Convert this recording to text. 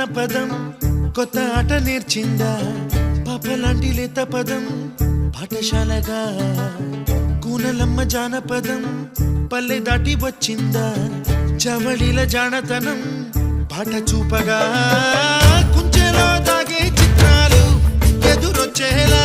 జానపదం కొత్త ఆట నేర్చిందా పాపలాంటి లేత పదం పాఠశాలగా కూనలమ్మ జానపదం పల్లె దాటి వచ్చిందా చవళిల జానతనం పాట చూపగా కుంచెలో దాగే చిత్రాలు ఎదురొచ్చేలా